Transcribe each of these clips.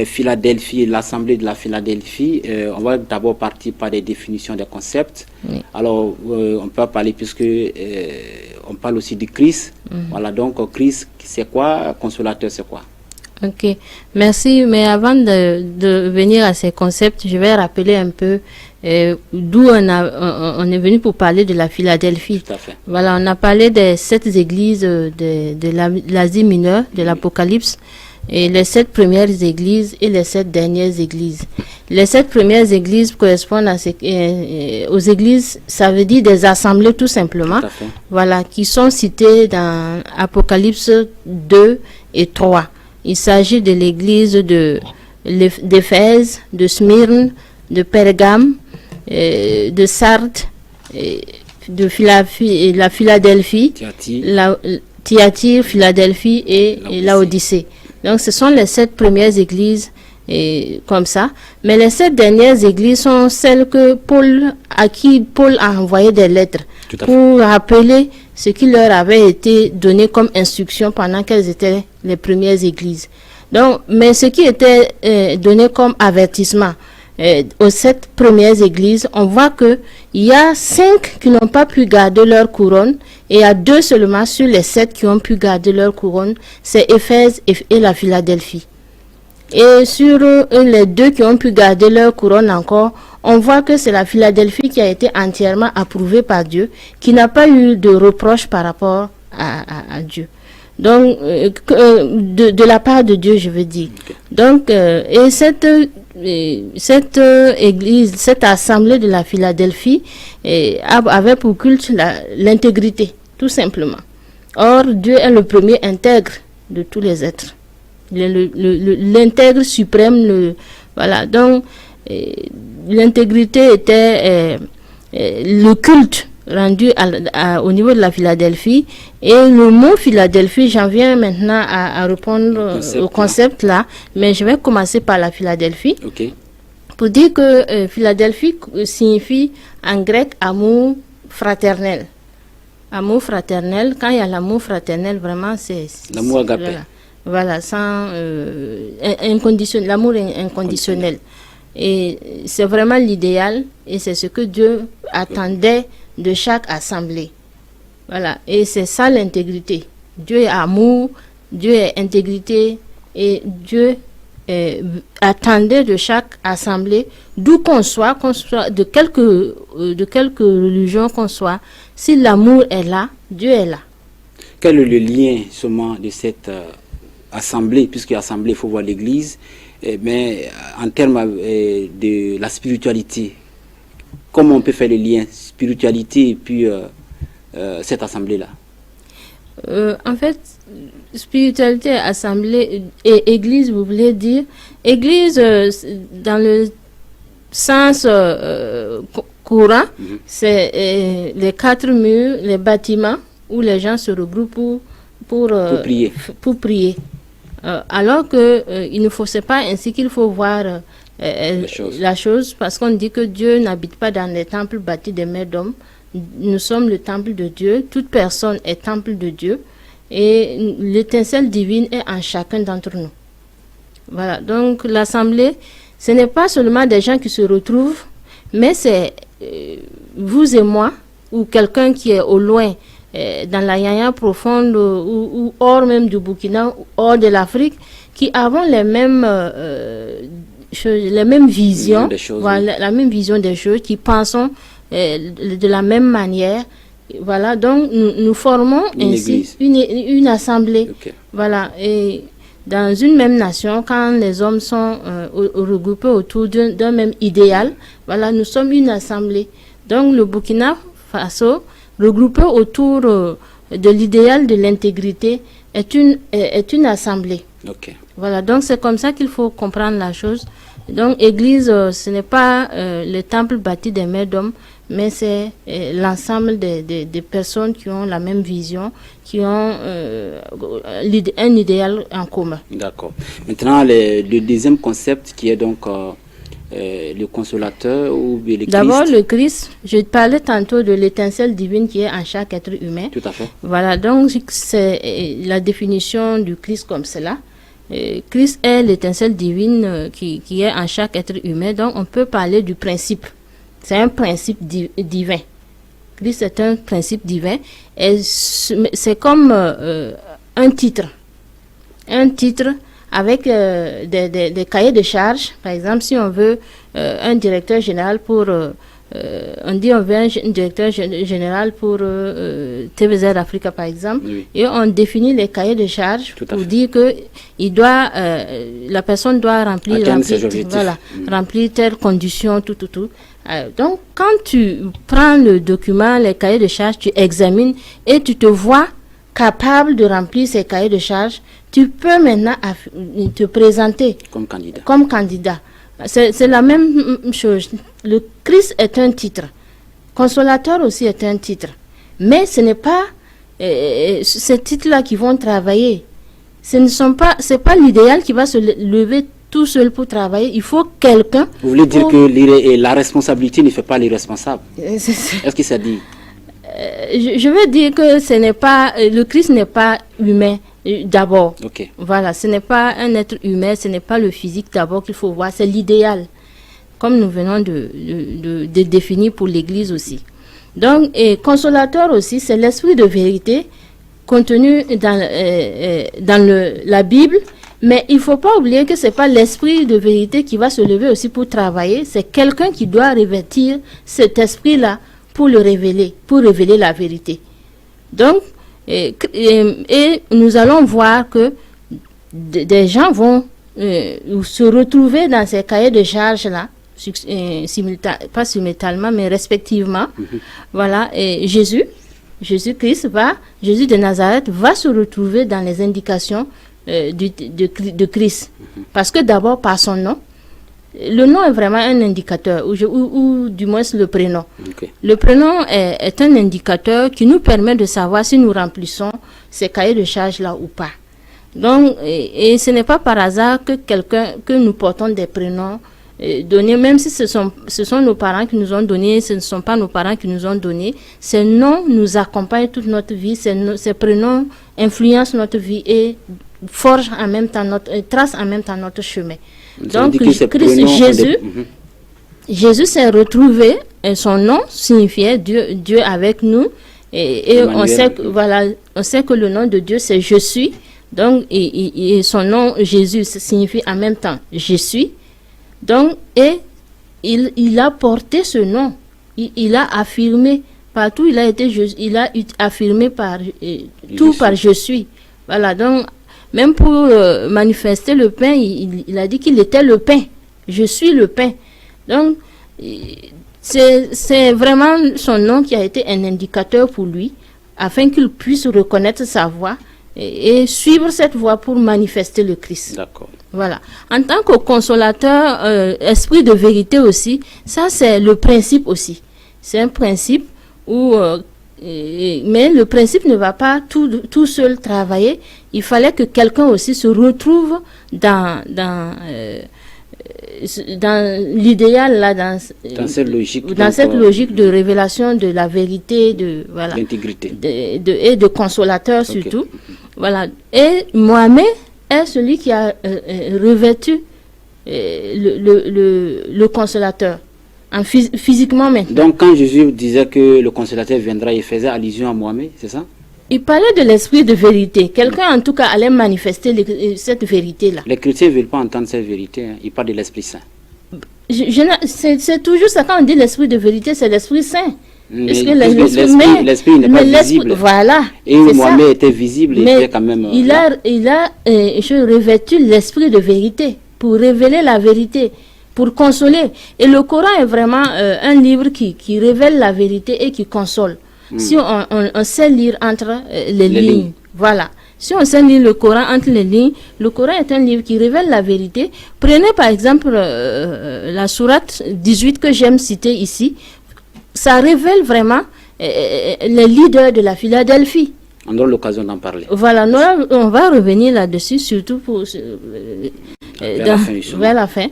Philadelphie, l'Assemblée de la Philadelphie, on va d'abord partir par des définitions des concepts. Oui. Alors, on peut parler, puisque on parle aussi du Christ. Voilà, donc Christ, c'est quoi? Consolateur, c'est quoi? Ok, merci. Mais avant de venir à ces concepts, je vais rappeler un peu d'où on est venu pour parler de la Philadelphie. Tout à fait. Voilà, on a parlé des 7 églises de l'Asie mineure, de l'Apocalypse, et les 7 premières églises et les 7 dernières églises. Les 7 premières églises correspondent aux églises, ça veut dire des assemblées tout simplement, tout à fait. Voilà, qui sont citées dans Apocalypse 2 et 3. Il s'agit de l'église d'Éphèse, de Smyrne, de Pergame, de Sardes, de la Philadelphie, Thyatire, Philadelphie et Laodicée. Donc ce sont les 7 premières églises comme ça. Mais les 7 dernières églises sont celles à qui Paul a envoyé des lettres pour rappeler ce qui leur avait été donné comme instruction pendant qu'elles étaient les premières églises. Donc, mais ce qui était donné comme avertissement aux 7 premières églises, on voit qu'il y a 5 qui n'ont pas pu garder leur couronne et il y a 2 seulement sur les 7 qui ont pu garder leur couronne, c'est Éphèse et la Philadelphie. Et sur les 2 qui ont pu garder leur couronne encore, on voit que c'est la Philadelphie qui a été entièrement approuvée par Dieu, qui n'a pas eu de reproche par rapport à Dieu. Donc, de la part de Dieu, je veux dire. Donc, et cette église, cette assemblée de la Philadelphie avait pour culte l'intégrité, tout simplement. Or, Dieu est le premier intègre de tous les êtres. L'intègre suprême, voilà. Donc, l'intégrité était le culte rendu au niveau de la Philadelphie. Et le mot Philadelphie, j'en viens maintenant à répondre au concept là, mais je vais commencer par la Philadelphie. Okay. Pour dire que Philadelphie signifie en grec amour fraternel. Amour fraternel, quand il y a l'amour fraternel, vraiment c'est l'amour agapé. Voilà, sans inconditionnel, l'amour inconditionnel. Et c'est vraiment l'idéal et c'est ce que Dieu attendait de chaque assemblée. Voilà, et c'est ça l'intégrité. Dieu est amour, Dieu est intégrité et Dieu attendait de chaque assemblée, d'où qu'on soit, de quelque religion qu'on soit, si l'amour est là, Dieu est là. Quel est le lien seulement de cette assemblée, puisque assemblée, il faut voir l'église, mais en termes de la spiritualité, comment on peut faire le lien spiritualité et puis cette assemblée-là? En fait, spiritualité, assemblée et église, vous voulez dire, église dans le sens courant, c'est les 4 murs, les bâtiments où les gens se regroupent pour prier. Alors que il ne faut, c'est pas ainsi qu'il faut voir la chose, parce qu'on dit que Dieu n'habite pas dans les temples bâtis des mains d'hommes. Nous sommes le temple de Dieu, toute personne est temple de Dieu et l'étincelle divine est en chacun d'entre nous. Voilà, donc l'assemblée, ce n'est pas seulement des gens qui se retrouvent, mais c'est vous et moi, ou quelqu'un qui est au loin, dans la Yaya profonde, ou hors même du Burkina, ou hors de l'Afrique, qui avons les mêmes visions, voilà, la même vision des choses, qui pensons de la même manière. Voilà, donc nous formons ainsi une assemblée. Okay. Voilà, et dans une même nation, quand les hommes sont regroupés autour d'un même idéal, voilà, nous sommes une assemblée. Donc le Burkina Faso, regroupé autour de l'idéal de l'intégrité, est une assemblée. Okay. Voilà, donc c'est comme ça qu'il faut comprendre la chose. Donc église, ce n'est pas le temple bâti des mains d'hommes, mais c'est l'ensemble des personnes qui ont la même vision, qui ont un idéal en commun. D'accord. Maintenant, le deuxième concept qui est donc le consolateur ou le Christ. D'abord le Christ, je parlais tantôt de l'étincelle divine qui est en chaque être humain. Tout à fait. Voilà, donc c'est la définition du Christ comme cela. Christ est l'étincelle divine qui est en chaque être humain. Donc, on peut parler du principe. C'est un principe divin. Christ est un principe divin. Et c'est comme un titre. Un titre avec des cahiers de charges. Par exemple, si on veut un directeur général pour... on dit on veut un directeur général pour TVZ Africa, par exemple, oui. Et on définit les cahiers de charges pour dire que la personne doit remplir telle condition, tout. Donc, quand tu prends le document, les cahiers de charges, tu examines et tu te vois capable de remplir ces cahiers de charges, tu peux maintenant te présenter comme candidat. C'est la même chose. Le Christ est un titre. Consolateur aussi est un titre. Mais ce n'est pas ces titres-là qui vont travailler. C'est pas l'idéal qui va se lever tout seul pour travailler. Il faut quelqu'un. Vous voulez dire que la responsabilité ne fait pas les responsables? Est-ce que ça dit? Je veux dire que le Christ n'est pas humain d'abord. Okay. Voilà, ce n'est pas un être humain, ce n'est pas le physique d'abord qu'il faut voir, c'est l'idéal, comme nous venons de définir pour l'Église aussi. Donc, consolateur aussi, c'est l'esprit de vérité contenu dans la Bible, mais il ne faut pas oublier que ce n'est pas l'esprit de vérité qui va se lever aussi pour travailler, c'est quelqu'un qui doit revêtir cet esprit-là pour le révéler, pour révéler la vérité. Donc, et nous allons voir que des gens vont se retrouver dans ces cahiers de charges-là, pas simultanément, mais respectivement. Voilà, et Jésus de Nazareth va se retrouver dans les indications de Christ. Parce que d'abord, par son nom, le nom est vraiment un indicateur, ou du moins le prénom. Okay. Le prénom est un indicateur qui nous permet de savoir si nous remplissons ces cahiers de charges-là ou pas. Donc, et ce n'est pas par hasard que nous portons des prénoms donnés, même si ce sont nos parents qui nous ont donnés, ce ne sont pas nos parents qui nous ont donnés. Ces noms nous accompagnent toute notre vie, ces prénoms influencent notre vie et forgent en même temps tracent en même temps notre chemin. Donc, Jésus s'est retrouvé, et son nom signifiait Dieu avec nous, et on sait que le nom de Dieu c'est Je suis. Donc, et son nom Jésus signifie en même temps Je suis. Donc, et il a porté ce nom, il a affirmé partout, il a affirmé par Je suis. Voilà, donc. Même pour manifester le pain, il a dit qu'il était le pain. Je suis le pain. Donc, c'est vraiment son nom qui a été un indicateur pour lui, afin qu'il puisse reconnaître sa voix et suivre cette voie pour manifester le Christ. D'accord. Voilà. En tant que consolateur, esprit de vérité aussi, ça c'est le principe aussi. C'est un principe où... mais le principe ne va pas tout seul travailler. Il fallait que quelqu'un aussi se retrouve dans l'idéal là, dans cette logique de révélation de la vérité, l'intégrité et de consolateur surtout. Voilà. Et Mohamed est celui qui a revêtu le consolateur. Physiquement maintenant. Donc quand Jésus disait que le consolateur viendra, il faisait allusion à Mohamed, c'est ça? Il parlait de l'esprit de vérité. Quelqu'un en tout cas allait manifester cette vérité-là. Les chrétiens ne veulent pas entendre cette vérité, hein. Ils parlent de l'Esprit Saint. C'est toujours ça, quand on dit l'esprit de vérité, c'est l'Esprit Saint. L'esprit n'est pas visible. Voilà. Et Mohamed était visible, il était quand même... Il a revêtu l'esprit de vérité pour révéler la vérité, pour consoler. Et le Coran est vraiment un livre qui révèle la vérité et qui console. Si on sait lire entre les lignes. Voilà. Si on sait lire le Coran entre les lignes, le Coran est un livre qui révèle la vérité. Prenez par exemple la sourate 18 que j'aime citer ici. Ça révèle vraiment les leaders de la Philadelphie. On aura l'occasion d'en parler. Voilà, on va revenir là-dessus, surtout pour vers la fin.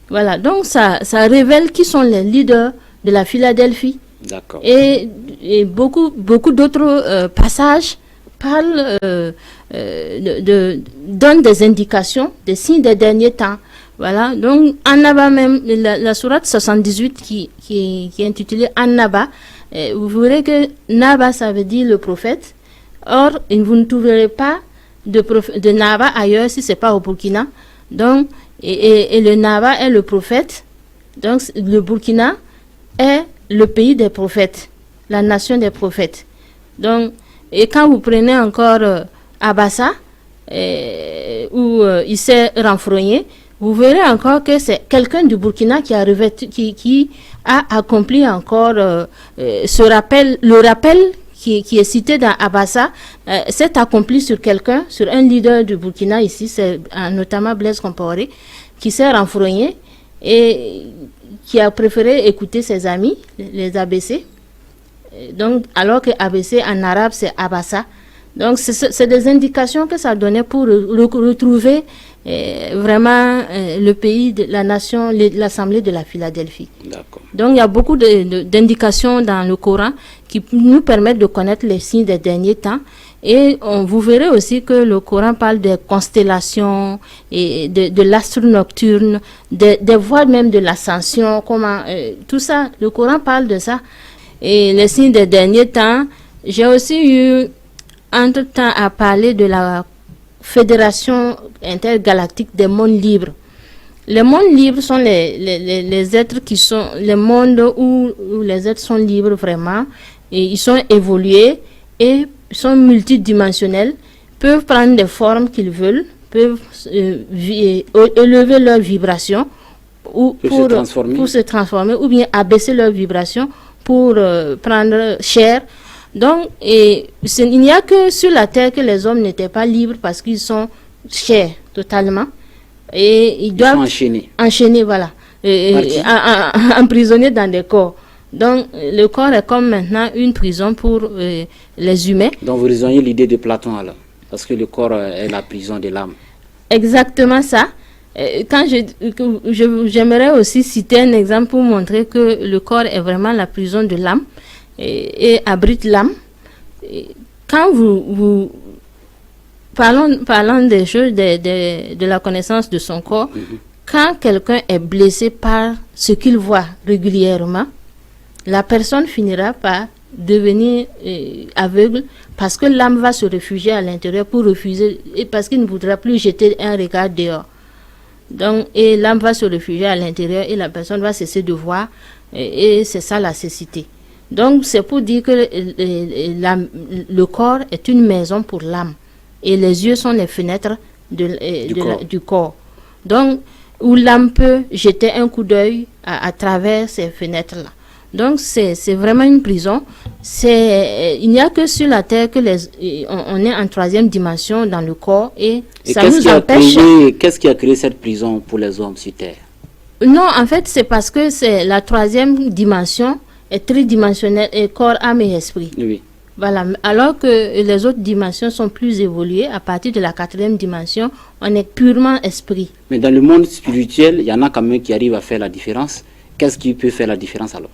Voilà, donc ça révèle qui sont les leaders de la Philadelphie. D'accord. Et beaucoup d'autres passages parle, donne des indications, des signes des derniers temps. Voilà, donc An-Naba même, la sourate 78 qui est intitulée An-Naba, vous verrez que Naba ça veut dire le prophète. Or, vous ne trouverez pas de Naba ailleurs si ce n'est pas au Burkina. Donc, et le Naba est le prophète. Donc, le Burkina est le pays des prophètes, la nation des prophètes. Donc, et quand vous prenez encore Abassa, où il s'est renfrogné, vous verrez encore que c'est quelqu'un du Burkina qui a accompli encore le rappel qui est cité dans Abassa, s'est accompli sur quelqu'un, sur un leader du Burkina ici, c'est notamment Blaise Compaoré, qui s'est renfrogné et qui a préféré écouter ses amis, les ABC. Donc, alors que ABC en arabe, c'est Abassa. Donc, c'est des indications que ça donnait pour retrouver vraiment le pays, la nation, l'Assemblée de la Philadelphie. Donc, il y a beaucoup d'indications dans le Coran qui nous permettent de connaître les signes des derniers temps. Et vous verrez aussi que le Coran parle des constellations et de l'astre nocturne, des voies même de l'ascension, tout ça, le Coran parle de ça. Et les signes des derniers temps, j'ai aussi eu entre-temps à parler de la Fédération intergalactique des mondes libres. Les mondes libres sont les êtres qui sont, les mondes où les êtres sont libres vraiment, et ils sont évolués et sont multidimensionnels, peuvent prendre des formes qu'ils veulent, peuvent élever leur vibration pour se transformer ou bien abaisser leur vibration pour prendre chair. Donc, il n'y a que sur la terre que les hommes n'étaient pas libres parce qu'ils sont chers totalement. Et ils doivent enchaîner, voilà, emprisonnés dans des corps. Donc, le corps est comme maintenant une prison pour les humains. Donc, vous rejoignez l'idée de Platon alors, parce que le corps est la prison de l'âme. Exactement ça. Quand j'aimerais aussi citer un exemple pour montrer que le corps est vraiment la prison de l'âme et abrite l'âme. Quand parlons des choses de la connaissance de son corps, quand quelqu'un est blessé par ce qu'il voit régulièrement, la personne finira par devenir aveugle parce que l'âme va se réfugier à l'intérieur pour refuser, et parce qu'il ne voudra plus jeter un regard dehors. Donc, et l'âme va se réfugier à l'intérieur et la personne va cesser de voir, et c'est ça la cécité. Donc, c'est pour dire que le corps est une maison pour l'âme et les yeux sont les fenêtres du corps. Donc, où l'âme peut jeter un coup d'œil à travers ces fenêtres-là. Donc, c'est vraiment une prison. Il n'y a que sur la terre que on est en troisième dimension dans le corps et ça nous empêche. Qu'est-ce qui a créé cette prison pour les hommes sur terre? Non, en fait, c'est parce que c'est la troisième dimension est tridimensionnelle et corps, âme et esprit. Oui. Voilà. Alors que les autres dimensions sont plus évoluées, à partir de la quatrième dimension, on est purement esprit. Mais dans le monde spirituel, il y en a quand même qui arrivent à faire la différence. Qu'est-ce qui peut faire la différence alors?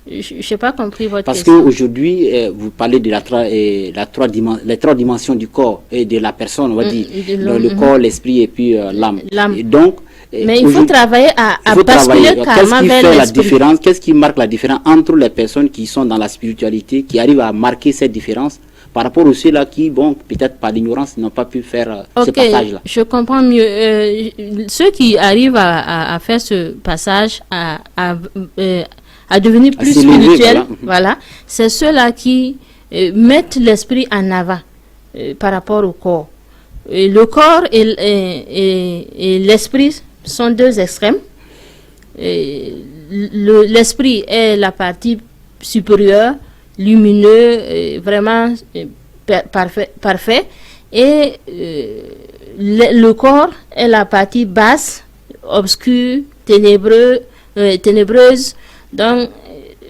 Je n'ai pas compris votre question. Parce qu'aujourd'hui, vous parlez de les trois dimensions du corps et de la personne, on va dire. Le corps, l'esprit et puis l'âme. Et donc, mais il faut travailler à basculer carrément vers l'esprit. Qu'est-ce qui marque la différence entre les personnes qui sont dans la spiritualité, qui arrivent à marquer cette différence par rapport à ceux-là qui, bon, peut-être par l'ignorance, n'ont pas pu faire ce passage-là? Je comprends mieux. Ceux qui arrivent à faire ce passage, à devenir plus spirituel, voilà, c'est ceux-là qui mettent l'esprit en avant par rapport au corps. Et le corps et l'esprit sont deux extrêmes. L'esprit est la partie supérieure, lumineux, vraiment parfait. Et le corps est la partie basse, obscure, ténébreuse. Donc,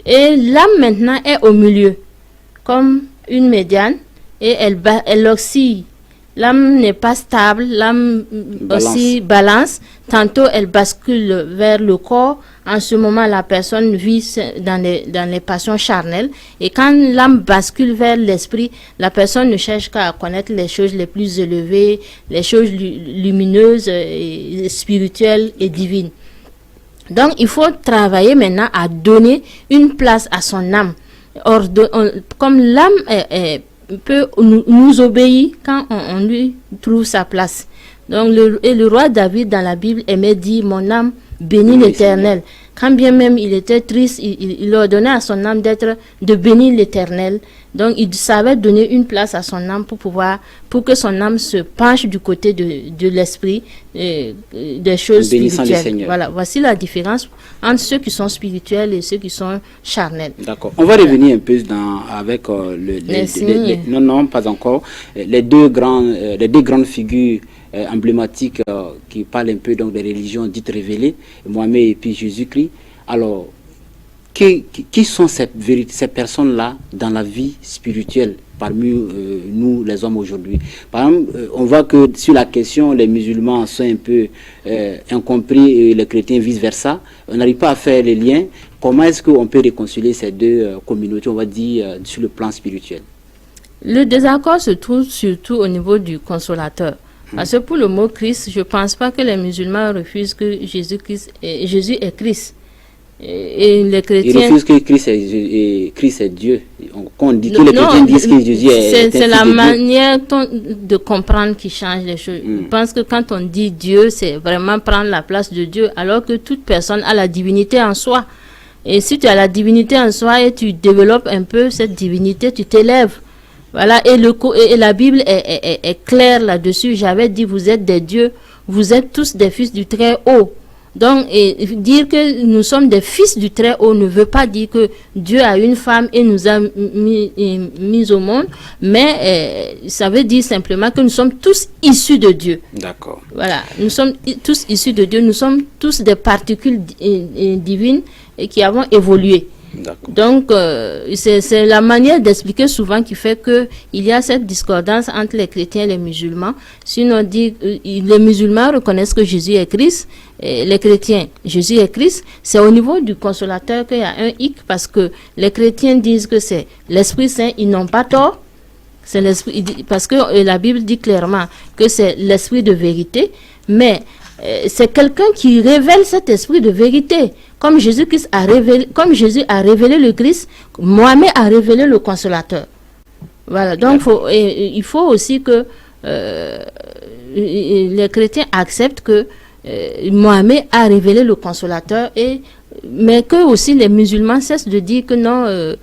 et l'âme maintenant est au milieu, comme une médiane, et elle oscille l'âme n'est pas stable, l'âme aussi balance. Tantôt, elle bascule vers le corps. En ce moment, la personne vit dans les passions charnelles. Et quand l'âme bascule vers l'esprit, la personne ne cherche qu'à connaître les choses les plus élevées, les choses lumineuses, et spirituelles et divines. Donc, il faut travailler maintenant à donner une place à son âme. Comme l'âme peut nous obéir quand on lui trouve sa place. Donc, le roi David dans la Bible aimait dire, mon âme bénit l'Éternel. Quand bien même il était triste, il ordonnait à son âme de bénir l'Éternel. Donc, il savait donner une place à son âme pour que son âme se penche du côté de l'esprit, des choses spirituelles. Voilà, voici la différence entre ceux qui sont spirituels et ceux qui sont charnels. D'accord. On va revenir un peu avec non, pas encore. Les deux grandes figures emblématiques qui parlent un peu donc des religions dites révélées, Mohamed et puis Jésus-Christ. Alors, qui sont ces personnes-là dans la vie spirituelle parmi nous, les hommes, aujourd'hui? Par exemple, on voit que sur la question, les musulmans sont un peu incompris et les chrétiens vice-versa. On n'arrive pas à faire les liens. Comment est-ce qu'on peut réconcilier ces deux communautés, on va dire, sur le plan spirituel? Le désaccord se trouve surtout au niveau du consolateur. Parce que pour le mot Christ, je ne pense pas que les musulmans refusent que Jésus est Christ. Et les chrétiens... Ils refusent que Christ est Dieu. Quand on dit que les chrétiens disent que Jésus est c'est la manière de comprendre qui change les choses. Je pense que quand on dit Dieu, c'est vraiment prendre la place de Dieu, alors que toute personne a la divinité en soi. Et si tu as la divinité en soi et tu développes un peu cette divinité, tu t'élèves. Voilà, et la Bible est claire là-dessus. J'avais dit, vous êtes des dieux, vous êtes tous des fils du Très-Haut. Donc, dire que nous sommes des fils du Très-Haut ne veut pas dire que Dieu a une femme et nous a mis au monde, mais ça veut dire simplement que nous sommes tous issus de Dieu. D'accord. Voilà, nous sommes tous issus de Dieu, nous sommes tous des particules divines qui avons évolué. Donc, c'est la manière d'expliquer souvent qui fait qu'il y a cette discordance entre les chrétiens et les musulmans. Sinon, on dit les musulmans reconnaissent que Jésus est Christ, et les chrétiens, Jésus est Christ. C'est au niveau du consolateur qu'il y a un hic, parce que les chrétiens disent que c'est l'Esprit Saint, ils n'ont pas tort. C'est l'esprit, parce que la Bible dit clairement que c'est l'esprit de vérité, mais c'est quelqu'un qui révèle cet esprit de vérité. Comme Jésus a révélé le Christ, Mohamed a révélé le consolateur. Voilà, donc il faut aussi que les chrétiens acceptent que Mohamed a révélé le consolateur, mais que aussi les musulmans cessent de dire que non,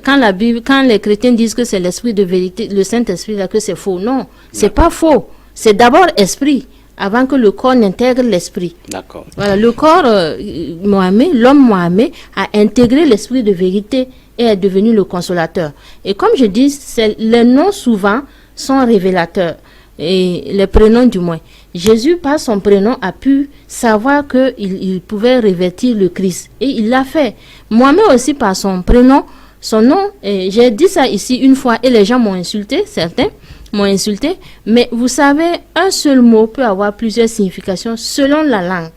quand les chrétiens disent que c'est l'esprit de vérité, le Saint-Esprit, là, que c'est faux. Non, c'est pas faux. C'est d'abord esprit, avant que le corps n'intègre l'esprit. D'accord. Voilà, le corps l'homme Mohamed a intégré l'esprit de vérité et est devenu le consolateur. Et comme je dis, les noms souvent sont révélateurs, et les prénoms du moins. Jésus, par son prénom, a pu savoir qu'il pouvait revêtir le Christ. Et il l'a fait. Mohamed aussi, par son prénom, son nom, j'ai dit ça ici une fois et les gens m'ont insulté, certains m'ont insulté, mais vous savez, un seul mot peut avoir plusieurs significations selon la langue.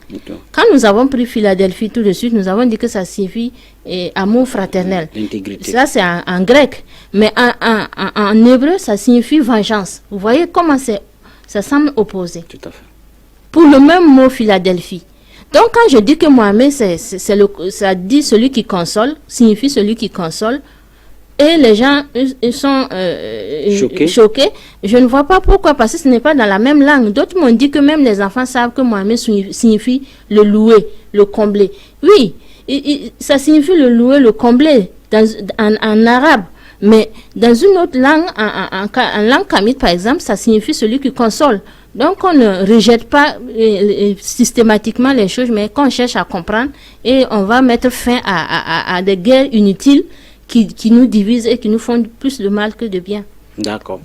Quand nous avons pris Philadelphie tout de suite, nous avons dit que ça signifie amour fraternel. L'intégrité. Ça, c'est en grec. Mais en hébreu, ça signifie vengeance. Vous voyez comment ça semble opposé. Tout à fait. Pour le même mot Philadelphie. Donc, quand je dis que Mohamed, ça dit celui qui console, signifie celui qui console, et les gens sont choqués. Je ne vois pas pourquoi, parce que ce n'est pas dans la même langue. D'autres m'ont dit que même les enfants savent que Mohamed signifie le louer, le combler. Oui, ça signifie le louer, le combler en arabe. Mais dans une autre langue, en langue kamite par exemple, ça signifie celui qui console. Donc on ne rejette pas systématiquement les choses, mais qu'on cherche à comprendre, et on va mettre fin à des guerres inutiles qui nous divisent et qui nous font plus de mal que de bien. D'accord.